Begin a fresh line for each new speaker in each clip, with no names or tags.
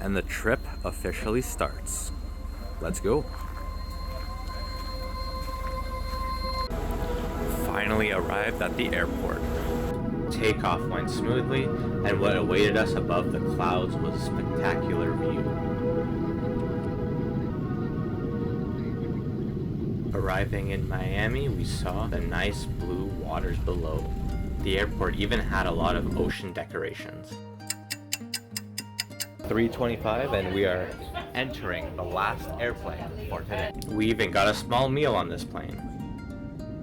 and the trip officially starts. Let's go. Finally arrived at the airport. Takeoff went smoothly, and what awaited us above the clouds was a spectacular view. Arriving in Miami, we saw the nice blue waters below. The airport even had a lot of ocean decorations. 3:25 and we are entering the last airplane for today. We even got a small meal on this plane.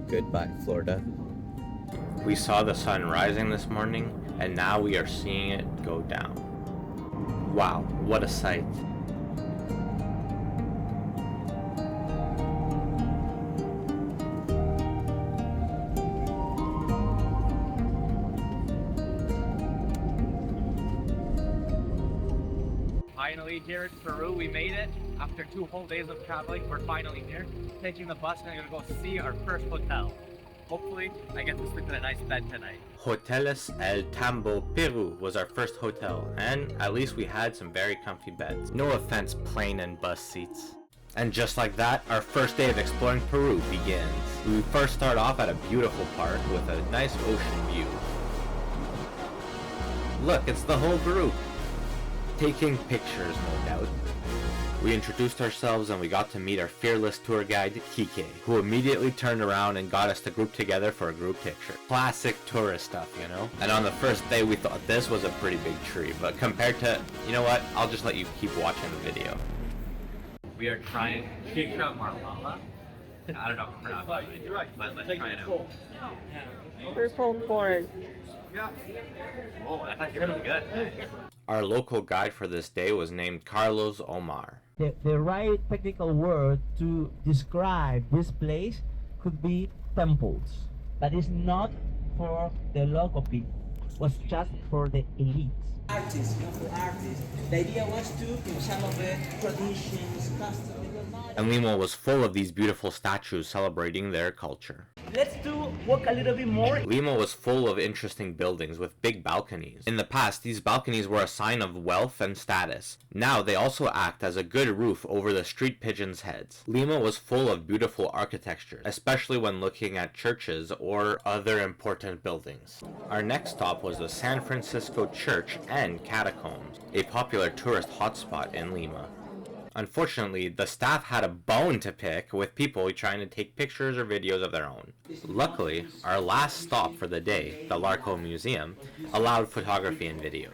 Goodbye, Florida. We saw the sun rising this morning, and now we are seeing it go down. Wow, what a sight.
Finally here in Peru, we made it. After 2 whole days of traveling, we're finally here. Taking the bus and I'm gonna go see our first hotel. Hopefully, I get to sleep in a nice bed tonight. Hoteles Ollantaytambo, Peru was our first hotel, and at least we had some very comfy beds. No offense, plane and bus seats. And just like that, our first day of exploring Peru begins. We first start off at a beautiful park with a nice ocean view. Look, it's the whole group. Taking pictures, no doubt. We introduced ourselves and we got to meet our fearless tour guide, Kike, who immediately turned around and got us to group together for a group picture. Classic tourist stuff, you know? And on the first day we thought this was a pretty big tree, but compared to, you know what, I'll just let you keep watching the video. We are trying Chicha Marmala. I don't know if I'm pronouncing it right, but let's try it out.
Purple corn.
Oh, I thought you were really good.
Our local guide for this day was named Carlos Omar.
The right technical word to describe this place could be temples, but it's not for the local people. It was just for the elites. Artists, not for artists. The idea was to keep some of the traditions, customs.
And Lima was full of these beautiful statues celebrating their culture.
Let's walk a little bit more.
Lima was full of interesting buildings with big balconies. In the past, these balconies were a sign of wealth and status. Now they also act as a good roof over the street pigeons' heads. Lima was full of beautiful architecture, especially when looking at churches or other important buildings. Our next stop was the San Francisco Church and Catacombs, a popular tourist hotspot in Lima. Unfortunately, the staff had a bone to pick with people trying to take pictures or videos of their own. Luckily, our last stop for the day, the Larco Museum, allowed photography and video.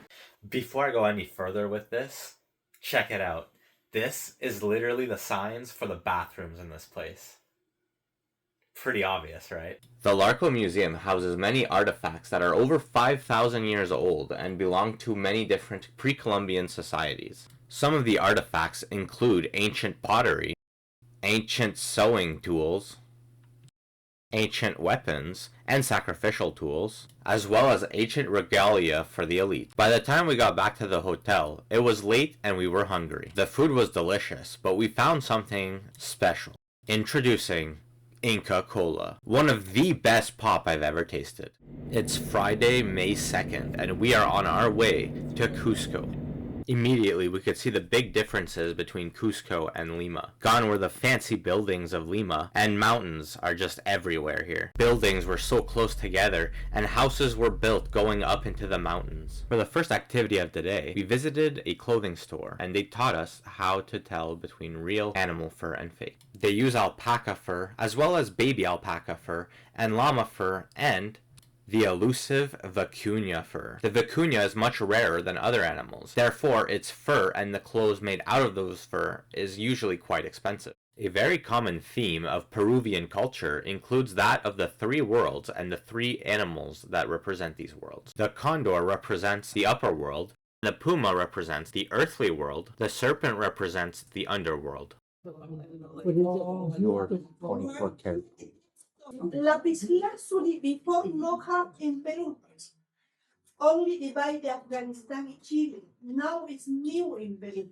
Before I go any further with this, check it out. This is literally the signs for the bathrooms in this place. Pretty obvious, right? The Larco Museum houses many artifacts that are over 5,000 years old and belong to many different pre-Columbian societies. Some of the artifacts include ancient pottery, ancient sewing tools, ancient weapons, and sacrificial tools, as well as ancient regalia for the elite. By the time we got back to the hotel, it was late and we were hungry. The food was delicious, but we found something special. Introducing Inca Cola, one of the best pop I've ever tasted. It's Friday, May 2nd, and we are on our way to Cusco. Immediately, we could see the big differences between Cusco and Lima. Gone were the fancy buildings of Lima, and mountains are just everywhere here. Buildings were so close together, and houses were built going up into the mountains. For the first activity of the day, we visited a clothing store, and they taught us how to tell between real animal fur and fake. They use alpaca fur, as well as baby alpaca fur, and llama fur, and the elusive vicuña fur. The vicuña is much rarer than other animals, therefore its fur and the clothes made out of those fur is usually quite expensive. A very common theme of Peruvian culture includes that of the 3 worlds and the 3 animals that represent these worlds. The condor represents the upper world, the puma represents the earthly world, the serpent represents the underworld.
Your 24 karat.
Lapislázuli before no have in Peru. Only divide Afghanistan and Chile. Now it's new in Peru.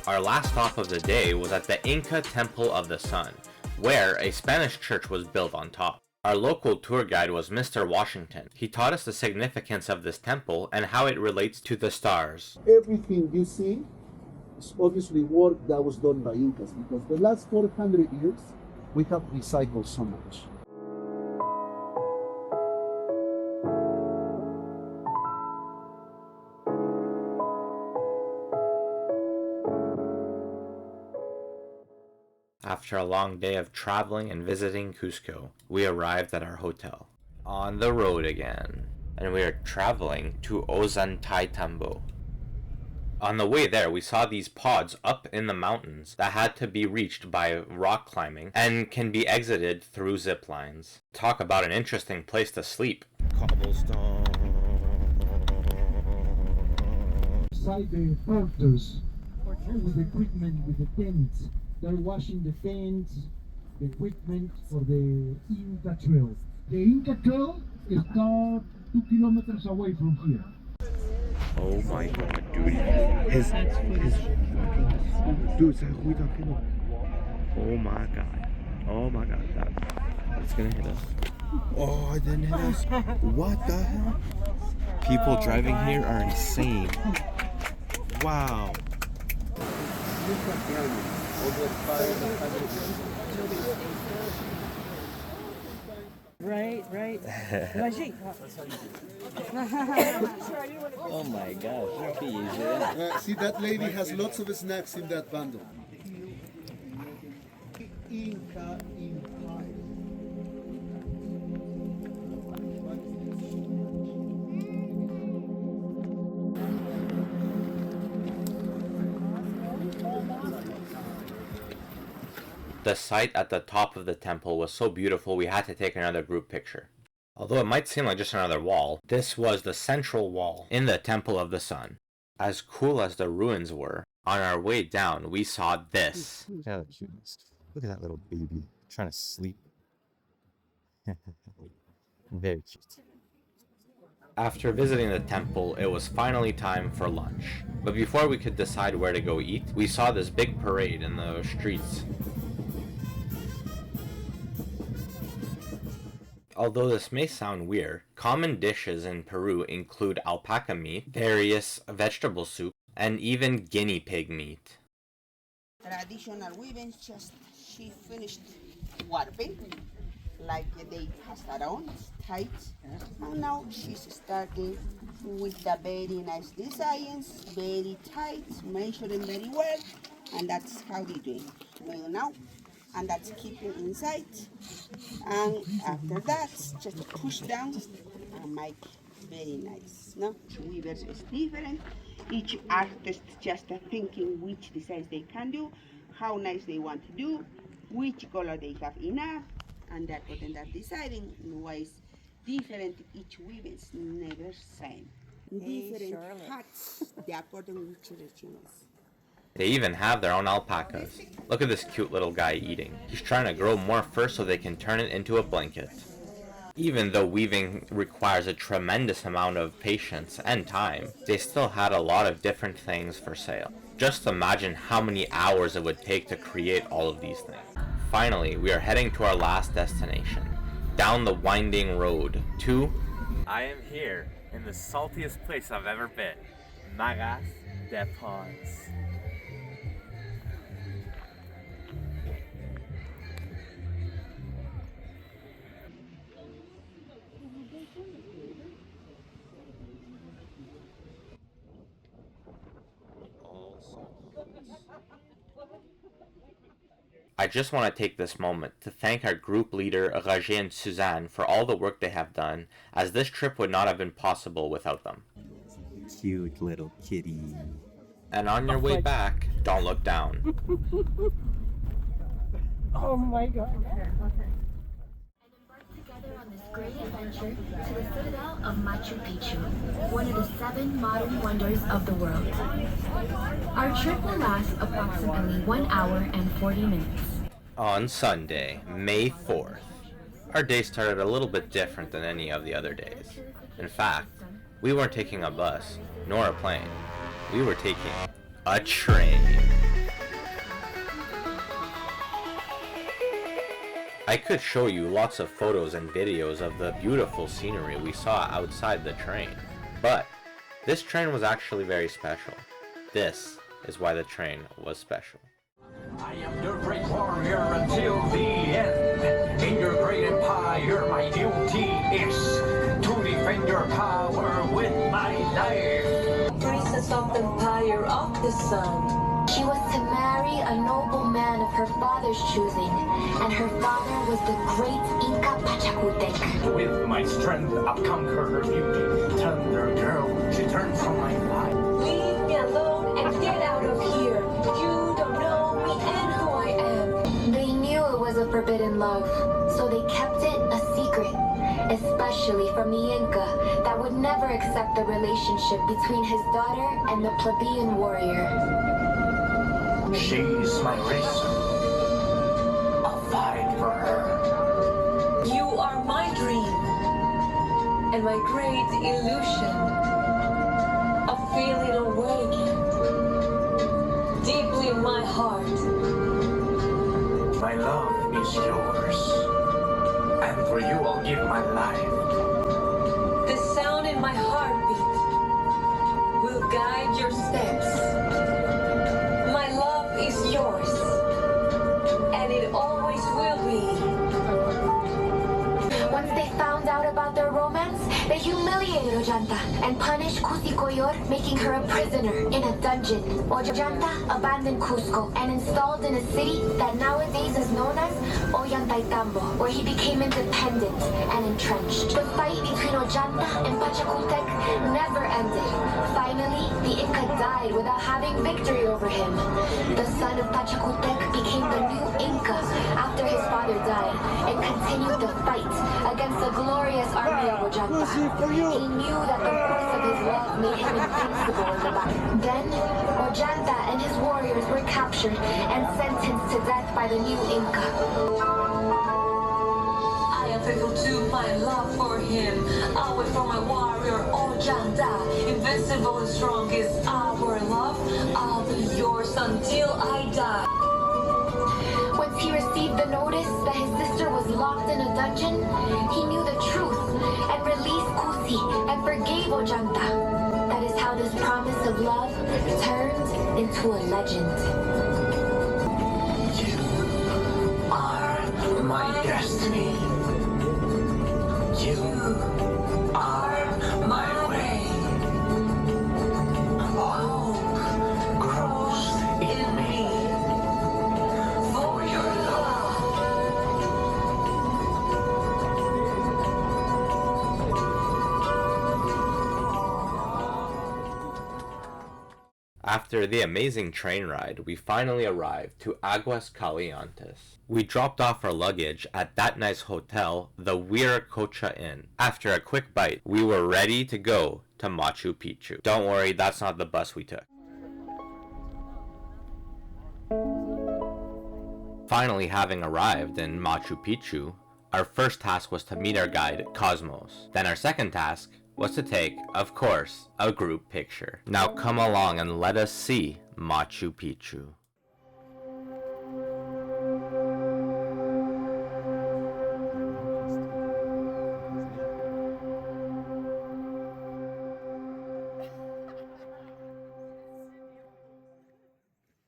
Our last stop of the day was at the Inca Temple of the Sun, where a Spanish church was built on top. Our local tour guide was Mr. Washington. He taught us the significance of this temple and how it relates to the stars.
Everything you see is obviously work that was done by Incas, because the last 400 years we have recycled so much.
After a long day of traveling and visiting Cusco, we arrived at our hotel. On the road again, and we are traveling to Ollantaytambo. On the way there, we saw these pods up in the mountains that had to be reached by rock climbing and can be exited through zip lines. Talk about an interesting place to sleep.
Cobblestone.
Inside the porters, with the equipment, with the tents. They're washing the tents, the equipment for the Inca Trail. The Inca Trail is about 2 kilometers away from here.
Oh my god, dude. Dude, who talking about? Oh my god, it's gonna hit us. Oh, it didn't hit us. What the hell? People driving here are insane. Wow.
Right.
Oh my gosh,
See, that lady has lots of snacks in that bundle. Inca Empire.
The sight at the top of the temple was so beautiful we had to take another group picture. Although it might seem like just another wall, this was the central wall in the Temple of the Sun. As cool as the ruins were, on our way down we saw this.
Look at that cuteness. Look at that little baby trying to sleep. Very cute.
After visiting the temple, it was finally time for lunch. But before we could decide where to go eat, we saw this big parade in the streets. Although this may sound weird, common dishes in Peru include alpaca meat, various vegetable soup, and even guinea pig meat.
Traditional women, just she finished warping, like they passed around tight, and now she's starting with the very nice designs, very tight, measuring very well, and that's how they do it. Well, now, and that's keeping inside, and after that, just push down and make very nice. No, weavers is different. Each artist just thinking which designs they can do, how nice they want to do, which color they have enough, and that what they're deciding why different. Each weavers never same. Different hats, they according to which region is.
They even have their own alpacas. Look at this cute little guy eating. He's trying to grow more fur so they can turn it into a blanket. Even though weaving requires a tremendous amount of patience and time, they still had a lot of different things for sale. Just imagine how many hours it would take to create all of these things. Finally, we are heading to our last destination, down the winding road to...
I am here in the saltiest place I've ever been, Magas de Ponds.
I just want to take this moment to thank our group leader Roger and Suzanne for all the work they have done, as this trip would not have been possible without them.
Cute little kitty.
And on your way back, don't look down.
Oh my god.
Together on this great adventure to the citadel of Machu Picchu, one of the 7 modern wonders of the world. Our trip will last approximately 1 hour and 40 minutes.
On Sunday, May 4th, our day started a little bit different than any of the other days. In fact, we weren't taking a bus, nor a plane. We were taking a train. I could show you lots of photos and videos of the beautiful scenery we saw outside the train, but this train was actually very special. This is why the train was special.
I am your great warrior until the end. In your great empire, my duty is to defend your power with my life.
Princess of the Empire of the Sun. She was to marry a noble man of her father's choosing, and her father was the great Inca Pachacutec.
With my strength, I'll conquer her beauty. Tender girl, she turns from my life.
Leave me alone and get out of here. You don't know me and who I am. They knew it was a forbidden love, so they kept it a secret, especially from the Inca that would never accept the relationship between his daughter and the plebeian warrior.
She's my reason. I'll fight for her.
You are my dream and my great illusion. I feel it awaken deeply in my heart.
My love is yours, and for you I'll give my life.
The sound in my heartbeat will guide your steps. My love is yours, and it always will be. Once they found out about their romance, they humiliated Ollanta and punished Cuscoyor, making her a prisoner in a dungeon. Ollanta abandoned Cusco and installed in a city that nowadays is known as Ollantaytambo, where he became independent and entrenched. The fight between Ollanta and Pachacutec never ended. Finally, the Inca died without having victory over him. The son of Pachacutec became the new Inca after his father died and continued the fight against the glorious army of Ollanta. He knew that the force of his love made him invincible in the battle. Then, Ollanta and his warriors were captured and sentenced to death by the new Inca. I am faithful to my love for him. I'll wait for my warrior Ollanta. Invincible and strong is our love. I'll be yours until I die. Once he received the notice that his sister was locked in a dungeon, he knew the truth and released Cusi and forgave Ollanta. That is how this promise of love turned into a legend.
You are my destiny. You are my way. Hope grows in me for your love.
After the amazing train ride, we finally arrived to Aguas Calientes. We dropped off our luggage at that nice hotel, the Huiracocha Inn. After a quick bite, we were ready to go to Machu Picchu. Don't worry, that's not the bus we took. Finally having arrived in Machu Picchu, our first task was to meet our guide, Cosmos. Then our second task was to take, of course, a group picture. Now come along and let us see Machu Picchu.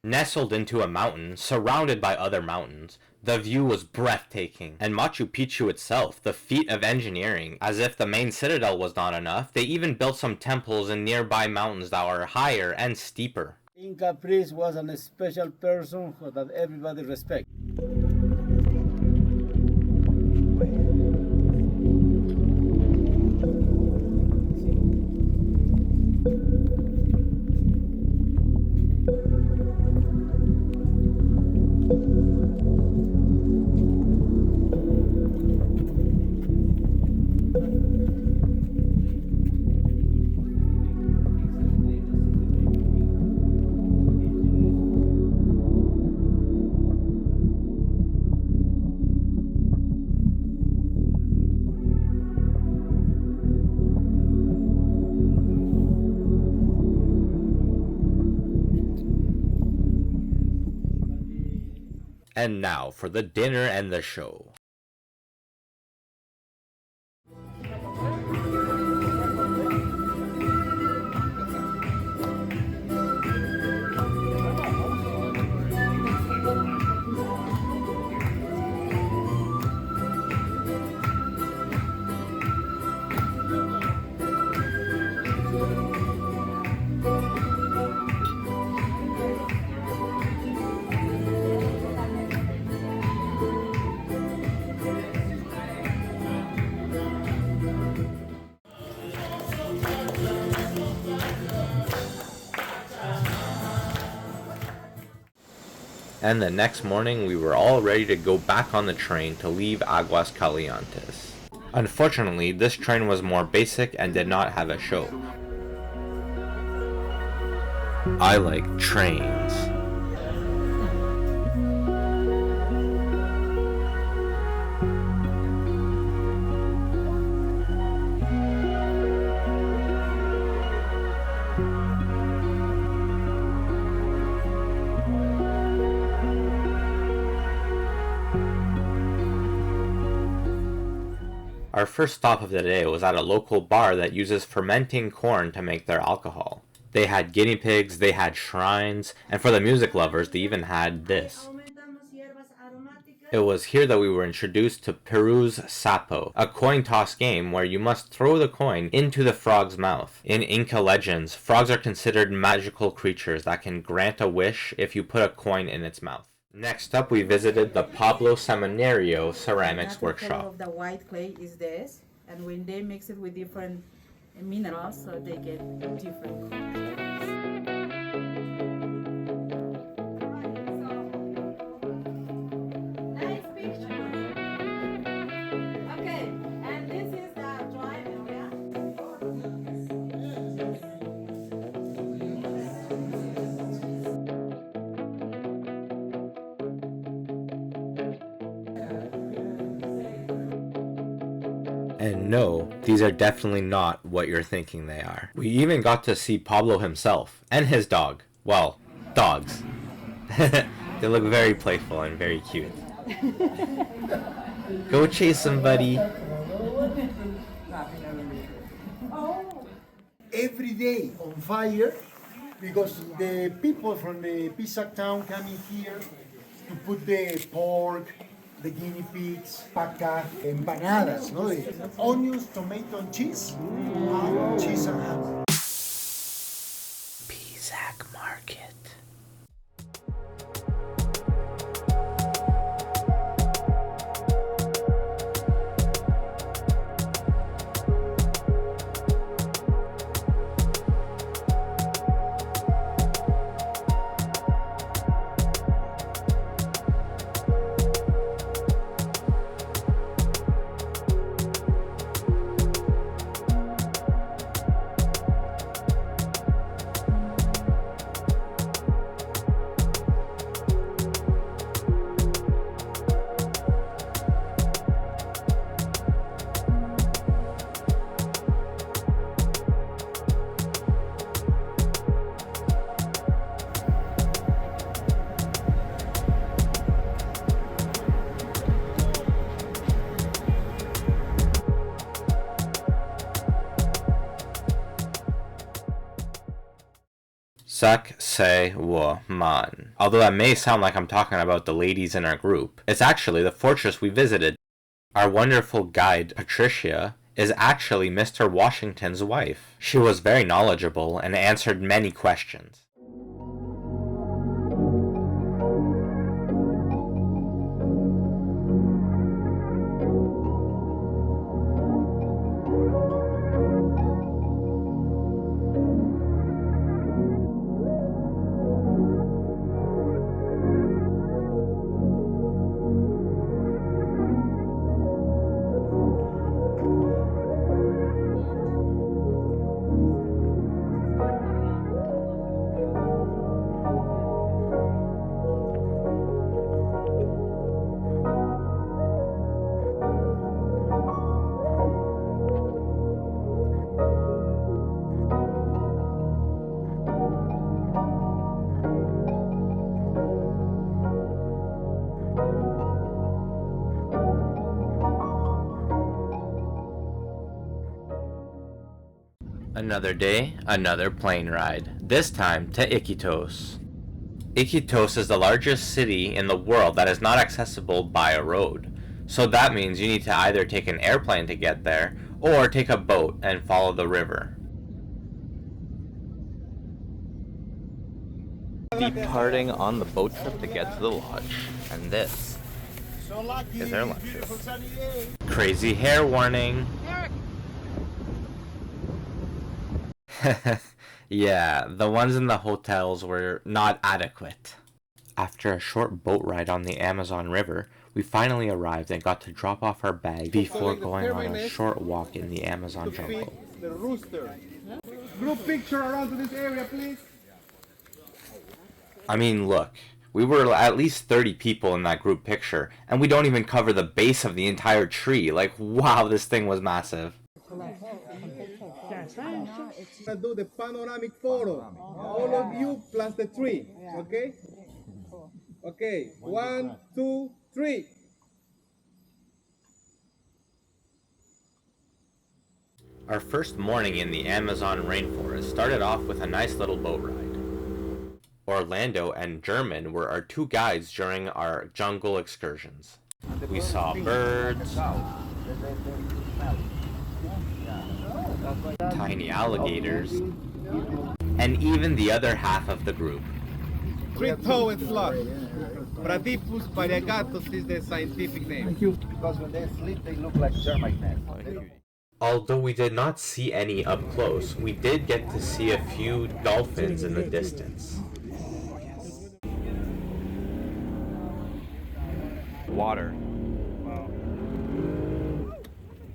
Nestled into a mountain, surrounded by other mountains, the view was breathtaking. And Machu Picchu itself, the feat of engineering, as if the main citadel was not enough, they even built some temples in nearby mountains that were higher and steeper.
Inca priest was a special person that everybody respect.
And now for the dinner and the show. And the next morning we were all ready to go back on the train to leave Aguas Calientes. Unfortunately, this train was more basic and did not have a show. I like trains. Our first stop of the day was at a local bar that uses fermenting corn to make their alcohol. They had guinea pigs, they had shrines, and for the music lovers, they even had this. It was here that we were introduced to Peru's Sapo, a coin toss game where you must throw the coin into the frog's mouth. In Inca legends, frogs are considered magical creatures that can grant a wish if you put a coin in its mouth. Next up, we visited the Pablo Seminario ceramics workshop.
Of the white clay is this, and when they mix it with different minerals, so they get different colors. Nice picture. Okay, and this is the dry area.
And no, these are definitely not what you're thinking they are. We even got to see Pablo himself, and his dog. Well, dogs. They look very playful and very cute. Go chase them, buddy.
Every day on fire, because the people from the Pisac town coming here to put the pork, the guinea pigs, paca, empanadas, no? The onions, tomato, and cheese. Cheese and ham.
Pisac Market. Sak Se Wo Man. Although that may sound like I'm talking about the ladies in our group, it's actually the fortress we visited. Our wonderful guide, Patricia, is actually Mr. Washington's wife. She was very knowledgeable and answered many questions. Another day, another plane ride, this time to Iquitos. Iquitos is the largest city in the world that is not accessible by a road, so that means you need to either take an airplane to get there, or take a boat and follow the river. Departing on the boat trip to get to the lodge, and this is their lunches. Crazy hair warning! Yeah, the ones in the hotels were not adequate. After a short boat ride on the Amazon River, we finally arrived and got to drop off our bag before going on a short walk in the Amazon jungle.
The rooster. Group picture around to this area, please.
I mean, look, we were at least 30 people in that group picture, and we don't even cover the base of the entire tree. Like, wow, this thing was massive.
Do the panoramic photo. All of you plus the tree, okay? Okay, 1, 2, 3.
Our first morning in the Amazon rainforest started off with a nice little boat ride. Orlando and German were our two guides during our jungle excursions. We saw birds, tiny alligators, and even the other half of the group.
Three-toed sloth. Bradypus variegatus is the scientific name.
Thank you. Because when they sleep, they look like termite nest.
Although we did not see any up close, we did get to see a few dolphins in the distance.
Water.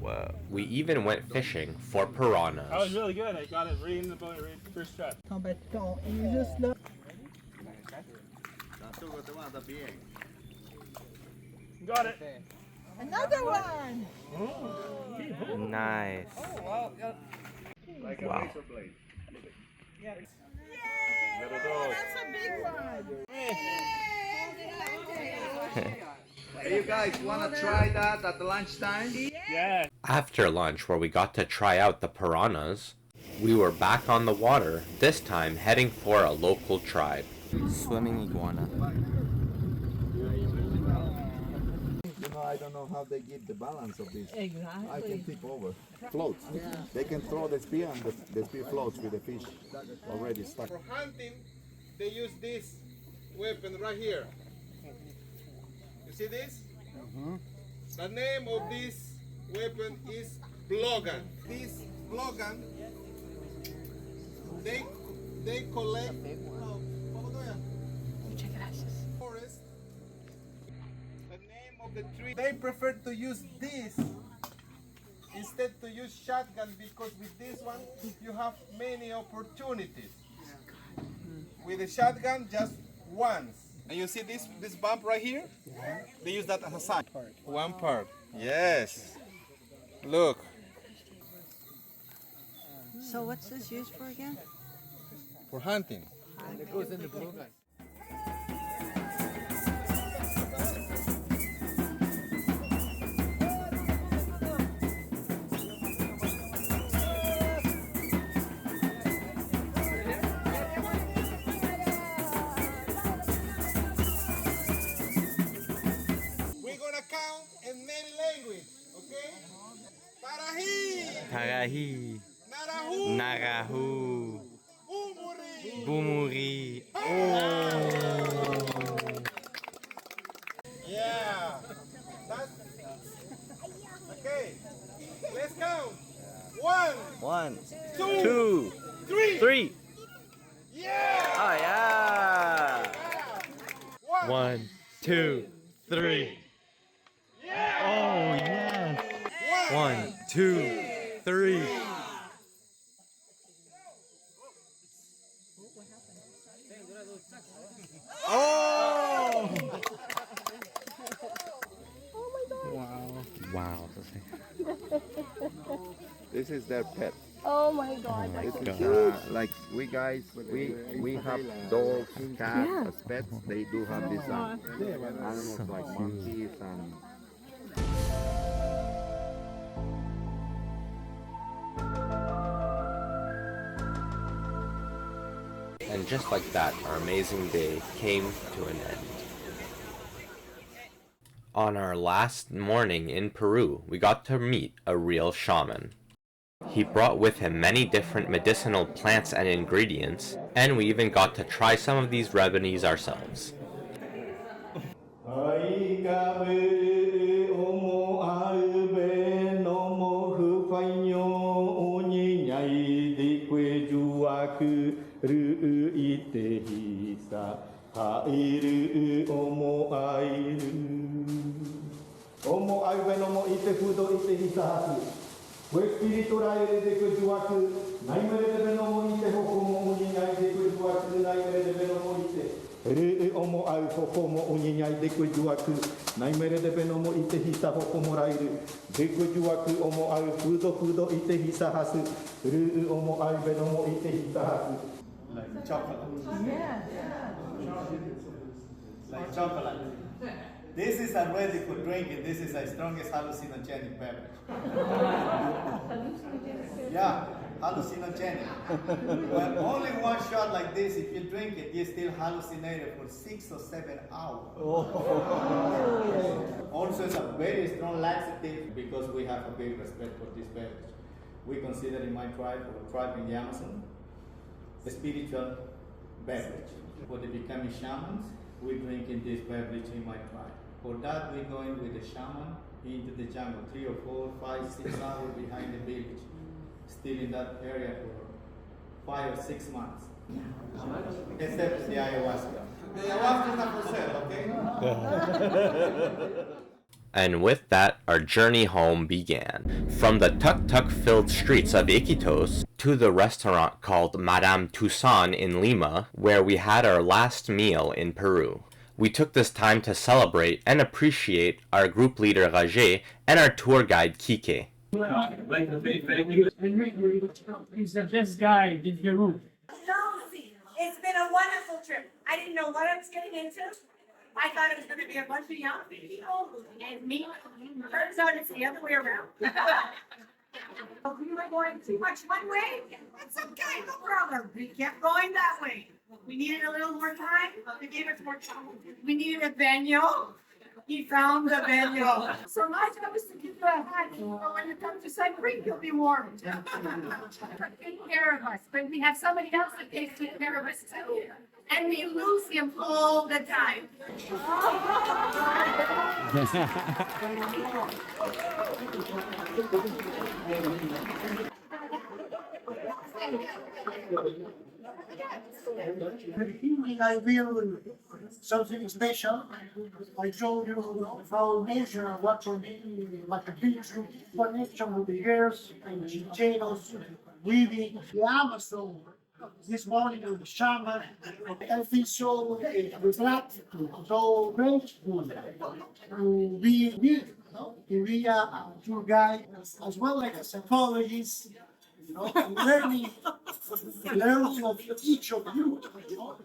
Wow.
We even went fishing for piranhas.
That was really good. I got it right in the boat right first try. Got it.
Another one.
Nice.
Like
wow.
a razor blade.
Yay! That's a big one.
Hey, you guys want to try that at lunchtime?
Yeah.
After lunch, where we got to try out the piranhas, we were back on the water, this time heading for a local tribe.
Swimming iguana.
You know, I don't know how they get the balance of this.
Exactly.
I can tip over. Floats. Yeah. They can throw the spear and the spear floats with the fish already stuck.
For hunting, they use this weapon right here. You see this? The name of this weapon is blowgun. This blowgun, they collect forest. The name of the tree. They prefer to use this instead to use shotgun because with this one you have many opportunities. With the shotgun, just once. And you see this bump right here? Yeah. They use that as a sign. One part. Yes. Look.
So what's this used for again?
For hunting.
And it goes in the blue line.
Tarahi. Narahu. Bumuri. Oh.
Yeah. That's okay. Let's count. 1, 2, 3. Yeah.
Oh yeah. 1, 2, 3.
Yeah.
Oh yes. 1, 2, 3.
Oh!
Wow.
This is their pet.
Oh my god.
This is like we guys, we have dogs, cats as pets. They do have these animals like monkeys and.
And just like that, our amazing day came to an end. On our last morning in Peru, we got to meet a real shaman. He brought with him many different medicinal plants and ingredients, and we even got to try some of these remedies ourselves.
Ru ite hisa, ha iru
omo ai. Omo ai venomo ite fudo ite hisahaku. O espírito raere de kujuaku, naimere de venomo ite hokomo uninai de kujuaku, naimere de venomo ite. Re omo ai hokomo uninai de kujuaku, naimere de venomo ite hisa hokomo raere. De kujuaku omo ai fudo ite hisahasu, re omo ai venomo ite hisahasu. Like chocolate.
Yeah.
Like chocolate. This is already for drinking. This is the strongest hallucinogenic beverage. Yeah, hallucinogenic. Well, only one shot like this, if you drink it, you still hallucinated for 6 or 7 hours. Also, it's a very strong laxative because we have a big respect for this beverage. We consider in my tribe, or tribe in the Amazon, a spiritual beverage. For the becoming shamans, we drink in this beverage in my tribe. For that, we're going with the shaman into the jungle, 3 or 4, 5, 6 hours behind the village, still in that area for 5 or 6 months. Except the ayahuasca. The ayahuasca is not for sale, okay?
And with that, our journey home began. From the tuk-tuk filled streets of Iquitos to the restaurant called Madame Tucson in Lima, where we had our last meal in Peru. We took this time to celebrate and appreciate our group leader Roger and our tour guide Kike.
He's the best guy in Peru.
It's been a wonderful trip. I didn't know what I was getting into. I thought it was going to be a bunch of young people and me. Turns out it's the other way around. We were going too much one way. That's okay, no problem. We kept going that way. We needed a little more time. They gave us more time. We needed a baño. He found the baño. So my job is to give you a hat. But when you come to Sun Creek, you'll be warm. Take care of us. But we have somebody else that takes care of us too. And we lose him all the time.
I feel something special. I told you foundation of what for me, Machu Picchu, connection with the girls and chicheros, weaving, the Amazon. This morning with the Shaman, I feel so reflective, so grateful to be here, to be a tour guide, as well like a psychologist, learning of each of you,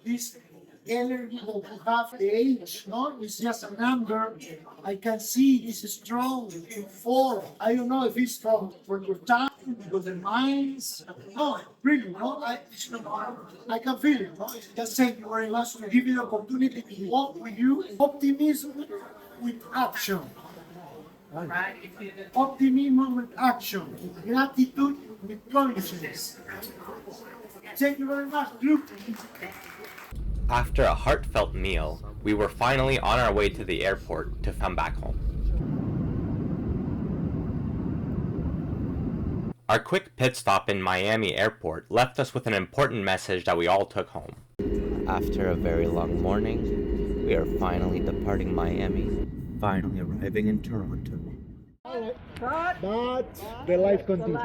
this energy that you have, the age, it's just a number. I can see this strong force. I don't know if it's from your time, because the minds. No, really, I can feel it. Just thank you very much to give me the opportunity to walk with you. Optimism with action. Optimism with action. Gratitude with consciousness. Thank you very much, group.
After a heartfelt meal, we were finally on our way to the airport to come back home. Our quick pit stop in Miami airport left us with an important message that we all took home. After a very long morning, we are finally departing Miami, finally arriving in Toronto.
But the life continues.